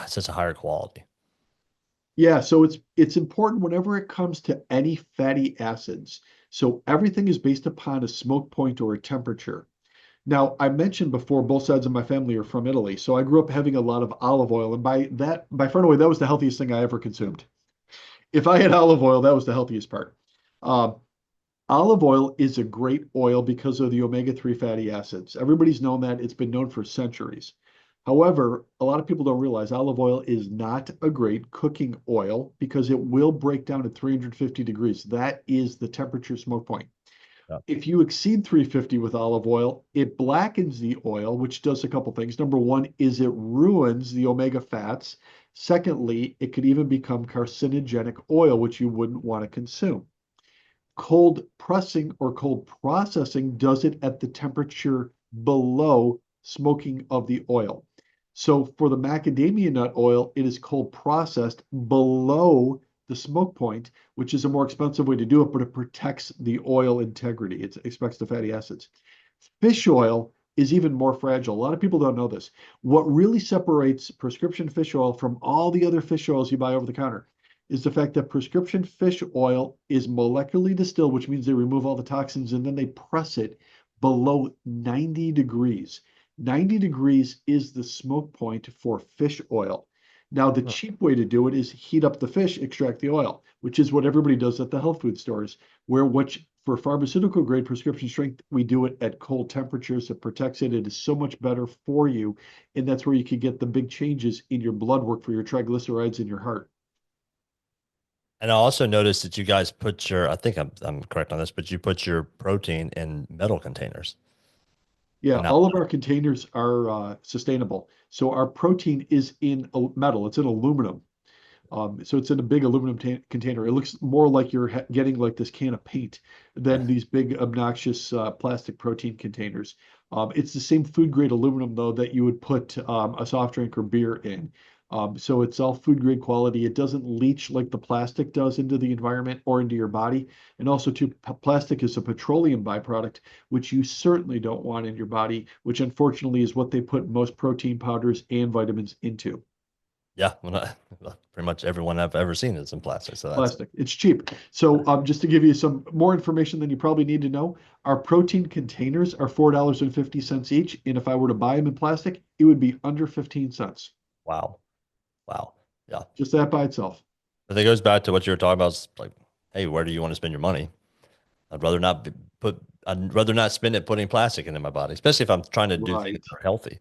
such a higher quality? Yeah, so it's important whenever it comes to any fatty acids. So everything is based upon a smoke point or a temperature. Now, I mentioned before, both sides of my family are from Italy, so I grew up having a lot of olive oil, and by far and away, that was the healthiest thing I ever consumed. If I had olive oil, that was the healthiest part. Uh, Olive oil is a great oil because of the omega-3 fatty acids. Everybody's known that. It's been known for centuries. However, a lot of people don't realize olive oil is not a great cooking oil because it will break down at 350 degrees. That is the temperature smoke point. Yeah. If you exceed 350 with olive oil, it blackens the oil, which does a couple things. Number one is it ruins the omega fats. Secondly, it could even become carcinogenic oil, which you wouldn't want to consume. Cold pressing or cold processing does it at the temperature below smoking of the oil. So for the macadamia nut oil, it is cold processed below the smoke point, which is a more expensive way to do it, but it protects the oil integrity. It expects the fatty acids. Fish oil is even more fragile. A lot of people don't know this. What really separates prescription fish oil from all the other fish oils you buy over the counter is the fact that prescription fish oil is molecularly distilled, which means they remove all the toxins and then they press it below 90 degrees. 90 degrees is the smoke point for fish oil. Now, the cheap way to do it is heat up the fish, extract the oil, which is what everybody does at the health food stores, where for pharmaceutical grade prescription strength, we do it at cold temperatures. It protects it. It is so much better for you. And that's where you can get the big changes in your blood work for your triglycerides in your heart. And I also noticed that you guys put I think I'm correct on this, but you put your protein in metal containers. Yeah, And all of our containers are sustainable. So our protein is in metal. It's in aluminum. So it's in a big aluminum container. It looks more like you're getting like this can of paint than these big obnoxious plastic protein containers. It's the same food grade aluminum though that you would put a soft drink or beer in. So it's all food grade quality. It doesn't leach like the plastic does into the environment or into your body. And also too, plastic is a petroleum byproduct, which you certainly don't want in your body, which unfortunately is what they put most protein powders and vitamins into. yeah, pretty much everyone I've ever seen is in plastic. So that's Plastic. It's cheap. So just to give you some more information than you probably need to know, our protein containers are $4.50 each. And if I were to buy them in plastic, it would be under 15 cents. wow. Wow. Yeah. Just that by itself. But it goes back to what you were talking about. It's like, hey, where do you want to spend your money? I'd rather not spend it putting plastic into my body, especially if I'm trying to do things that are healthy.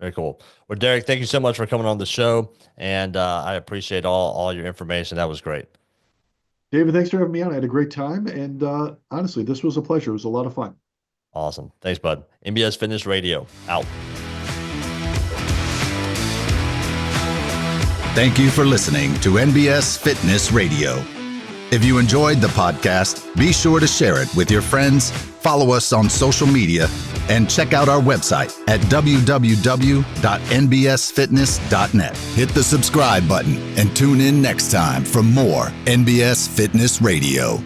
Very cool. Well, Derek, thank you so much for coming on the show. And I appreciate all your information. That was great. David, thanks for having me on. I had a great time. And honestly, this was a pleasure. It was a lot of fun. Awesome. Thanks, bud. NBS Fitness Radio out. Thank you for listening to NBS Fitness Radio. If you enjoyed the podcast, be sure to share it with your friends, follow us on social media, and check out our website at www.nbsfitness.net. Hit the subscribe button and tune in next time for more NBS Fitness Radio.